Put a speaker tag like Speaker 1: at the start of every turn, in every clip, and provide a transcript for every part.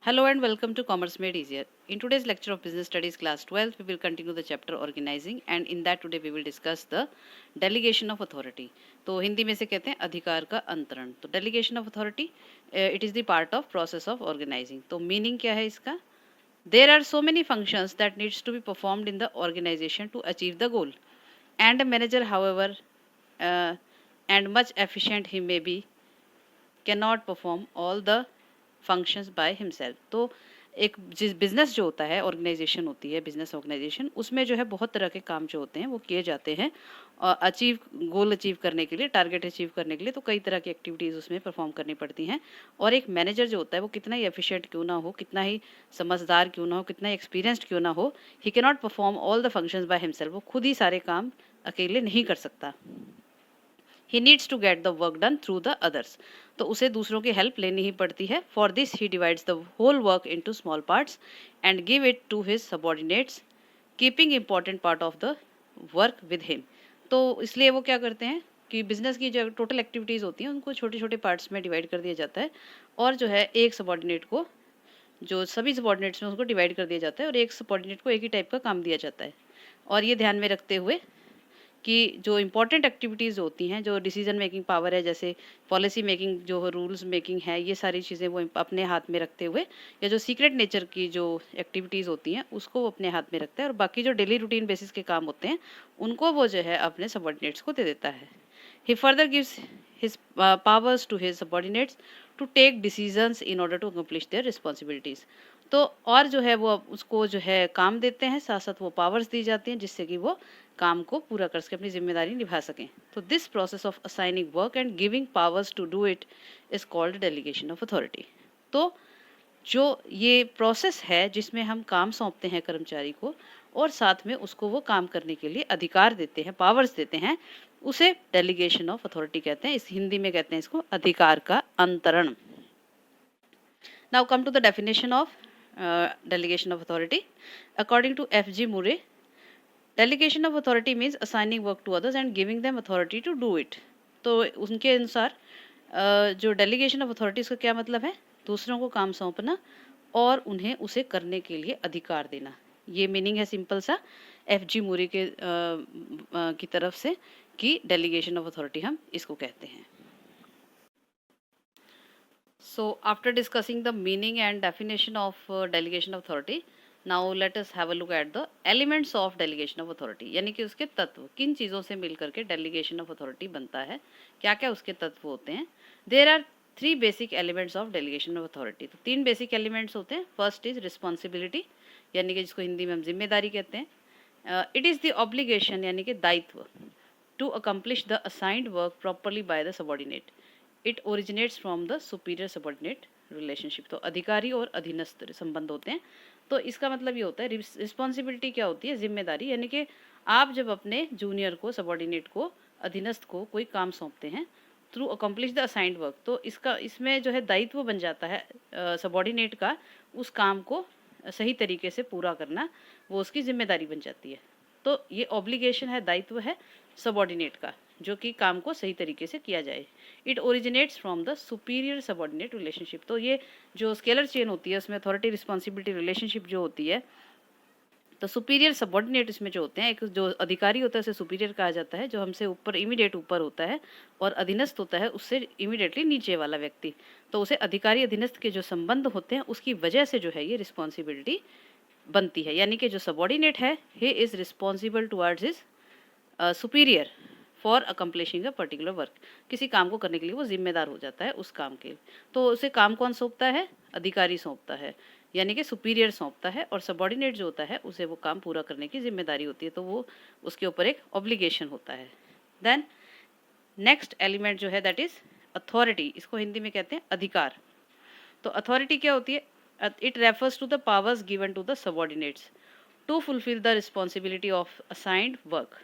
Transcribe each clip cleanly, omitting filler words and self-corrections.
Speaker 1: Hello and welcome to Commerce Made Easier. In today's lecture of Business Studies Class 12, we will continue the chapter Organizing and in that today we will discuss the Delegation of Authority. तो हिंदी में से कहते हैं अधिकार का अंतरण. तो Delegation of Authority, it is the part of process of organizing. तो meaning क्या है इसका? There are so many functions that needs to be performed in the organization to achieve the goal. And a manager, however, and much efficient he may be, cannot perform all the functions by himself. तो एक जिस business जो होता है, organisation होती है, business organisation, उसमें जो है बहुत तरह के काम जो होते हैं वो किए जाते हैं गोल अचीव करने के लिए, टारगेट अचीव करने के लिए. तो कई तरह की एक्टिविटीज़ उसमें परफॉर्म करनी पड़ती हैं. और एक मैनेजर जो होता है वो कितना ही एफिशिएंट क्यों ना हो, कितना ही समझदार क्यों ना हो, कितना ही एक्सपीरियंस्ड क्यों ना हो, he can not perform all the functions by himself. वो खुद ही सारे काम अकेले नहीं कर सकता. He needs to get the work done through the others. तो उसे दूसरों की हेल्प लेनी ही पड़ती है. For this he divides the whole work into small parts and give it to his subordinates, keeping important part of the work with him. तो इसलिए वो क्या करते हैं कि बिजनेस की जो टोटल एक्टिविटीज़ होती हैं उनको छोटे छोटे पार्ट्स में डिवाइड कर दिया जाता है. और जो है एक सबॉर्डिनेट को, जो सभी सबॉर्डिनेट्स में उसको डिवाइड कर दिया जाता है और एक सबॉर्डिनेट को एक ही टाइप का काम दिया जाता है. और ये ध्यान में रखते हुए कि जो इम्पोर्टेंट एक्टिविटीज़ होती हैं, जो डिसीजन मेकिंग पावर है, जैसे पॉलिसी मेकिंग, जो रूल्स मेकिंग है, ये सारी चीज़ें वो अपने हाथ में रखते हुए, या जो सीक्रेट नेचर की जो एक्टिविटीज़ होती हैं उसको वो अपने हाथ में रखता है. और बाकी जो डेली रूटीन बेसिस के काम होते हैं उनको वो जो है अपने सबॉर्डिनेट्स को दे देता है. He further gives his powers to his subordinates to take decisions in order to accomplish their responsibilities. तो और जो है वो उसको जो है काम देते हैं, साथ साथ वो पावर्स दी जाती हैं जिससे कि वो काम को पूरा कर सके, अपनी जिम्मेदारी निभा सकें. तो this process of assigning work and giving powers to do it is called delegation of authority. तो जो ये प्रोसेस है जिसमें हम काम सौंपते हैं कर्मचारी को और साथ में उसको वो काम करने के लिए अधिकार देते हैं, पावर्स देते हैं, उसे डेलीगेशन ऑफ अथॉरिटी कहते हैं. इस हिंदी में कहते हैं इसको अधिकार का अंतरण. Now come to the definition of delegation of authority. According to F.G. Murray, delegation of authority means assigning work to others and giving them authority to do it. तो उनके अनुसार जो delegation of authority इसका क्या मतलब है? दूसरों को काम सौंपना और उन्हें उसे करने के लिए अधिकार देना. ये मीनिंग है सिंपल सा F.G. Murray के की तरफ से कि delegation of authority हम इसको कहते हैं. So after discussing the meaning and definition of delegation of authority, now let us have a look at the elements of delegation of authority. यानी कि उसके तत्व, किन चीज़ों से मिलकर के delegation of authority बनता है, क्या क्या उसके तत्व होते हैं. There are 3 basic elements of delegation of authority. तो 3 basic elements होते हैं. First is responsibility, यानी कि जिसको हिंदी में हम जिम्मेदारी कहते हैं. It is the obligation, यानी कि दायित्व, to accomplish the assigned work properly by the subordinate. It originates from the superior subordinate relationship. तो अधिकारी और अधीनस्थ संबंध होते हैं. तो इसका मतलब ये होता है, रिस्पॉन्सिबिलिटी क्या होती है, जिम्मेदारी, यानी कि आप जब अपने जूनियर को, सबॉर्डिनेट को, अधीनस्थ को कोई काम सौंपते हैं through accomplish the assigned work, तो इसमें जो है दायित्व बन जाता है सबॉर्डिनेट का उस काम को सही तरीके से पूरा करना, वो उसकी जिम्मेदारी बन जाती है. तो ये ऑब्लिगेशन है, दायित्व है सबॉर्डिनेट का, जो कि काम को सही तरीके से किया जाए. It originates from the superior subordinate relationship. तो ये जो स्केलर चेन होती है उसमें अथॉरिटी रिस्पॉन्सिबिलिटी रिलेशनशिप जो होती है, तो सुपीरियर सबॉर्डिनेट इसमें जो होते हैं, एक जो अधिकारी होता है उसे सुपीरियर कहा जाता है, जो हमसे ऊपर इमीडिएट ऊपर होता है, और अधीनस्थ होता है उससे इमीडिएटली नीचे वाला व्यक्ति. तो उसे अधिकारी अधीनस्थ के जो संबंध होते हैं उसकी वजह से जो है ये रिस्पॉन्सिबिलिटी बनती है. यानी कि जो सबॉर्डिनेट है, he is responsible towards his superior for accomplishing a particular work. किसी काम को करने के लिए वो जिम्मेदार हो जाता है उस काम के. तो उसे काम कौन सौंपता है, अधिकारी सौंपता है, यानी कि सुपीरियर सौंपता है, और सबॉर्डिनेट जो होता है उसे वो काम पूरा करने की जिम्मेदारी होती है. तो वो उसके ऊपर एक ऑब्लिगेशन होता है. देन नेक्स्ट एलिमेंट जो है दैट इज अथॉरिटी. इसको हिंदी में कहते हैं अधिकार. तो अथॉरिटी क्या होती है? It refers to the powers given to the subordinates to fulfil the responsibility of assigned work.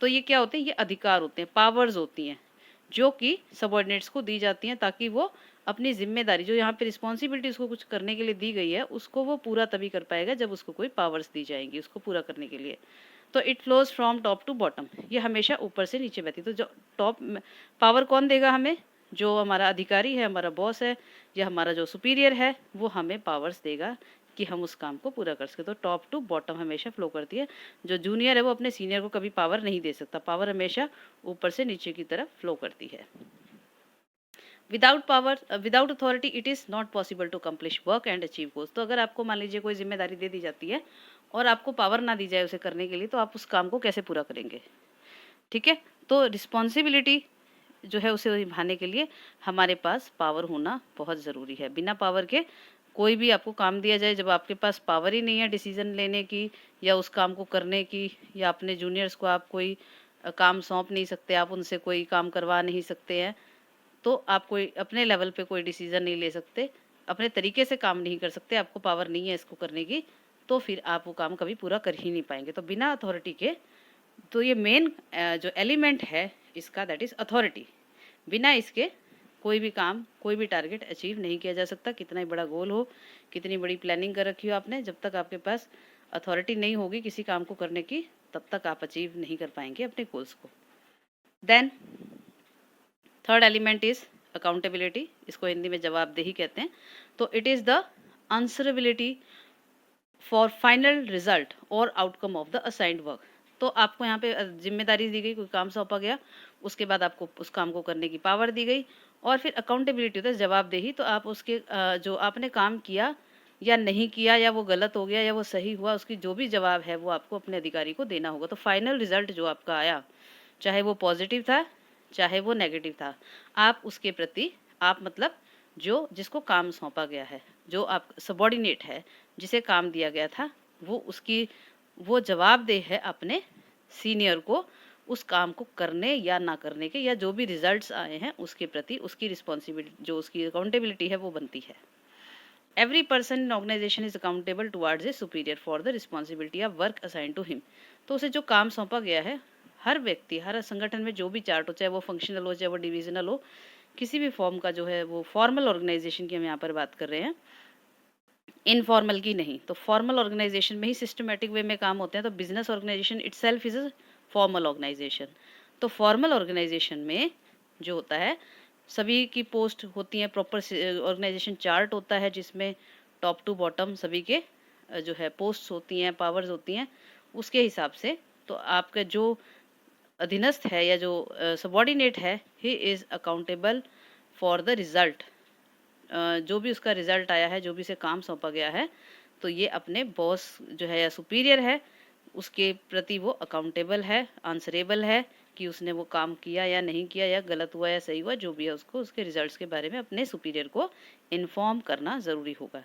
Speaker 1: तो ये क्या होते हैं? ये अधिकार होते हैं, पावर्स होती हैं जो कि सबॉर्डिनेट्स को दी जाती हैं ताकि वो अपनी जिम्मेदारी, जो यहाँ पे रिस्पॉन्सिबिलिटी उसको कुछ करने के लिए दी गई है, उसको वो पूरा तभी कर पाएगा जब उसको कोई पावर्स दी जाएंगी उसको पूरा करने के लिए. तो it flows from top to bottom. ये हमेशा ऊपर से नीचे बहती. तो जो टॉप पावर कौन देगा हमें? जो हमारा अधिकारी है, हमारा बॉस है, या हमारा जो सुपीरियर है वो हमें पावर्स देगा कि हम उस काम को पूरा कर सके। तो टॉप टू बॉटम हमेशा फ्लो करती है। जो जूनियर है वो अपने सीनियर को कभी पावर नहीं दे सकता, पावर हमेशा ऊपर से नीचे की तरफ फ्लो करती है। Without power, without authority it is not possible to accomplish work and achieve goals. तो अगर आपको मान लीजिए कोई जिम्मेदारी दे दी जाती है और आपको पावर ना दी जाए उसे करने के लिए, तो आप उस काम को कैसे पूरा करेंगे? ठीक है, तो रिस्पॉन्सिबिलिटी जो है उसे निभाने के लिए हमारे पास पावर होना बहुत ज़रूरी है। बिना पावर के कोई भी आपको काम दिया जाए, जब आपके पास पावर ही नहीं है डिसीजन लेने की या उस काम को करने की, या अपने जूनियर्स को आप कोई काम सौंप नहीं सकते, आप उनसे कोई काम करवा नहीं सकते हैं, तो आप कोई अपने लेवल पे कोई डिसीजन नहीं ले सकते, अपने तरीके से काम नहीं कर सकते, आपको पावर नहीं है इसको करने की, तो फिर आप वो काम कभी पूरा कर ही नहीं पाएंगे। तो बिना अथॉरिटी के, तो ये मेन जो एलिमेंट है इसका, दैट इज़ अथॉरिटी। बिना इसके कोई भी काम, कोई भी टारगेट अचीव नहीं किया जा सकता, कितना ही बड़ा गोल हो, कितनी बड़ी प्लानिंग कर रखी हो आपने, जब तक आपके पास अथॉरिटी नहीं होगी किसी काम को करने की, तब तक आप अचीव नहीं कर पाएंगे अपने गोल्स को। Then third element is accountability, इसको हिंदी में जवाबदेही कहते हैं। तो it is the answerability for final result और outcome of the assigned work. तो आपको यहाँ पे जिम्मेदारी दी गई, कोई काम सौंपा गया, उसके बाद आपको उस काम को करने की पावर दी गई, और फिर अकाउंटेबिलिटी होता है जवाबदेही। तो आप उसके जो आपने काम किया या नहीं किया, या वो गलत हो गया या वो सही हुआ, उसकी जो भी जवाब है वो आपको अपने अधिकारी को देना होगा। तो फाइनल रिजल्ट जो आपका आया, चाहे वो पॉजिटिव था चाहे वो नेगेटिव था, आप उसके प्रति, आप मतलब जो जिसको काम सौंपा गया है, जो आप सबॉर्डिनेट है, जिसे काम दिया गया था, वो जवाबदेह है अपने सीनियर को उस काम को करने या ना करने के, या जो भी रिजल्ट्स आए हैं उसके प्रति उसकी रिस्पॉन्सिबिलिटी, जो उसकी अकाउंटेबिलिटी है वो बनती है। Every person in organisation is accountable towards a superior for the responsibility of work assign to him. तो उसे जो काम सौंपा गया है, हर व्यक्ति, हर संगठन में जो भी चार्ट हो, चाहे वो फंक्शनल हो चाहे वो डिविजनल हो, किसी भी फॉर्म का जो है, वो फॉर्मल ऑर्गेनाइजेशन की हम यहाँ पर बात कर रहे हैं, इनफॉर्मल की नहीं। तो फॉर्मल ऑर्गेनाइजेशन में ही सिस्टमेटिक वे में काम होते हैं। तो business organisation itself is a formal organisation. तो फॉर्मल ऑर्गेनाइजेशन में जो होता है, सभी की पोस्ट होती हैं, प्रॉपर ऑर्गेनाइजेशन चार्ट होता है जिसमें टॉप टू बॉटम सभी के जो है पोस्ट होती हैं, पावर्स होती हैं, उसके हिसाब से। तो आपका जो अधीनस्थ है या जो सबॉर्डिनेट है, he is accountable for the result. जो भी उसका रिजल्ट आया है, जो भी उसे काम सौंपा गया है, तो ये अपने बॉस जो है या सुपीरियर है उसके प्रति वो अकाउंटेबल है, आंसरेबल है कि उसने वो काम किया या नहीं किया, या गलत हुआ या सही हुआ, जो भी है उसको उसके रिजल्ट्स के बारे में अपने सुपीरियर को इन्फॉर्म करना ज़रूरी होगा।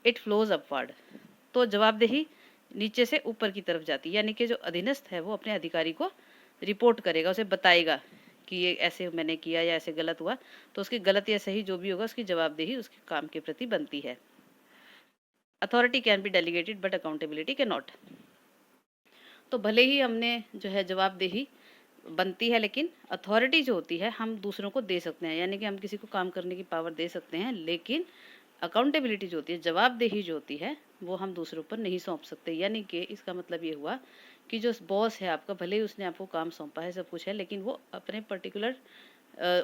Speaker 1: It flows upward. तो जवाबदेही नीचे से ऊपर की तरफ जाती है, यानी कि जो अधीनस्थ है वो अपने अधिकारी को रिपोर्ट करेगा, उसे बताएगा कि ये ऐसे मैंने किया या ऐसे गलत हुआ, तो उसकी गलत या सही जो भी होगा उसकी जवाबदेही उसके काम के प्रति बनती है। Authority can be delegated but accountability can not. तो भले ही हमने जो है जवाबदेही बनती है, लेकिन अथॉरिटी जो होती है हम दूसरों को दे सकते हैं, यानी कि हम किसी को काम करने की पावर दे सकते हैं, लेकिन अकाउंटेबिलिटी जो होती है, जवाबदेही जो होती है, वो हम दूसरों पर नहीं सौंप सकते। यानी कि इसका मतलब ये हुआ कि जो बॉस है आपका, भले ही उसने आपको काम सौंपा है, सब कुछ है, लेकिन वो अपने पर्टिकुलर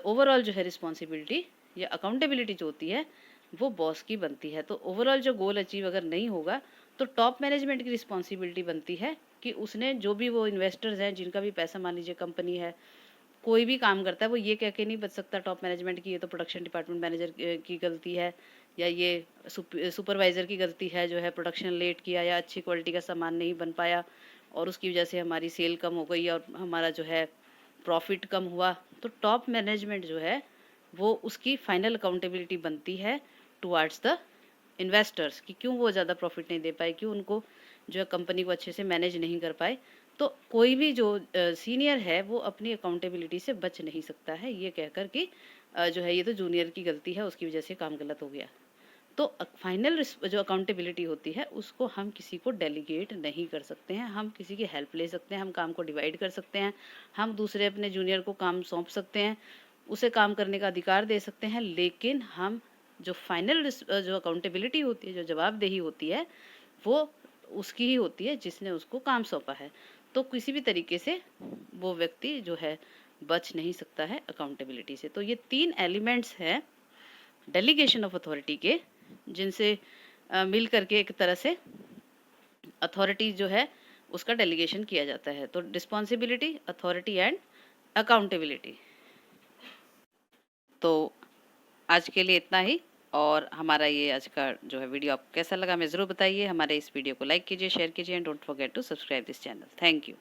Speaker 1: ओवरऑल जो है रिस्पॉन्सिबिलिटी या अकाउंटेबिलिटी जो होती है वो बॉस की बनती है। तो ओवरऑल जो गोल अचीव अगर नहीं होगा, तो टॉप मैनेजमेंट की रिस्पॉन्सिबिलिटी बनती है कि उसने जो भी वो इन्वेस्टर्स हैं जिनका भी पैसा, मान लीजिए कंपनी है, कोई भी काम करता है, वो ये कह के नहीं बच सकता टॉप मैनेजमेंट की ये तो प्रोडक्शन डिपार्टमेंट मैनेजर की गलती है, या ये सुपरवाइज़र की गलती है जो है प्रोडक्शन लेट किया या अच्छी क्वालिटी का सामान नहीं बन पाया और उसकी वजह से हमारी सेल कम हो गई और हमारा जो है प्रॉफिट कम हुआ। तो टॉप मैनेजमेंट जो है वो उसकी फाइनल अकाउंटेबिलिटी बनती है टुवार्ड्स द इन्वेस्टर्स कि क्यों वो ज़्यादा प्रॉफिट नहीं दे पाए, क्यों उनको जो है कंपनी को अच्छे से मैनेज नहीं कर पाए। तो कोई भी जो सीनियर है वो अपनी अकाउंटेबिलिटी से बच नहीं सकता है ये कहकर कि जो है ये तो जूनियर की गलती है, उसकी वजह से काम गलत हो गया। तो फाइनल जो अकाउंटेबिलिटी होती है उसको हम किसी को डेलीगेट नहीं कर सकते हैं, हम किसी की हेल्प ले सकते हैं, हम काम को डिवाइड कर सकते हैं, हम दूसरे अपने जूनियर को काम सौंप सकते हैं, उसे काम करने का अधिकार दे सकते हैं, लेकिन हम जो फाइनल जो अकाउंटेबिलिटी होती है, जो जवाबदेही होती है, वो उसकी ही होती है जिसने उसको काम सौंपा है। तो किसी भी तरीके से वो व्यक्ति जो है बच नहीं सकता है अकाउंटेबिलिटी से। तो ये 3 एलिमेंट्स हैं डेलीगेशन ऑफ अथॉरिटी के, जिनसे मिल करके एक तरह से अथॉरिटी जो है उसका डेलीगेशन किया जाता है। तो रिस्पॉन्सिबिलिटी, अथॉरिटी एंड अकाउंटेबिलिटी। तो आज के लिए इतना ही, और हमारा ये आज का जो है वीडियो आपको कैसा लगा हमें ज़रूर बताइए। हमारे इस वीडियो को लाइक कीजिए, शेयर कीजिए and don't forget to subscribe this channel. Thank you.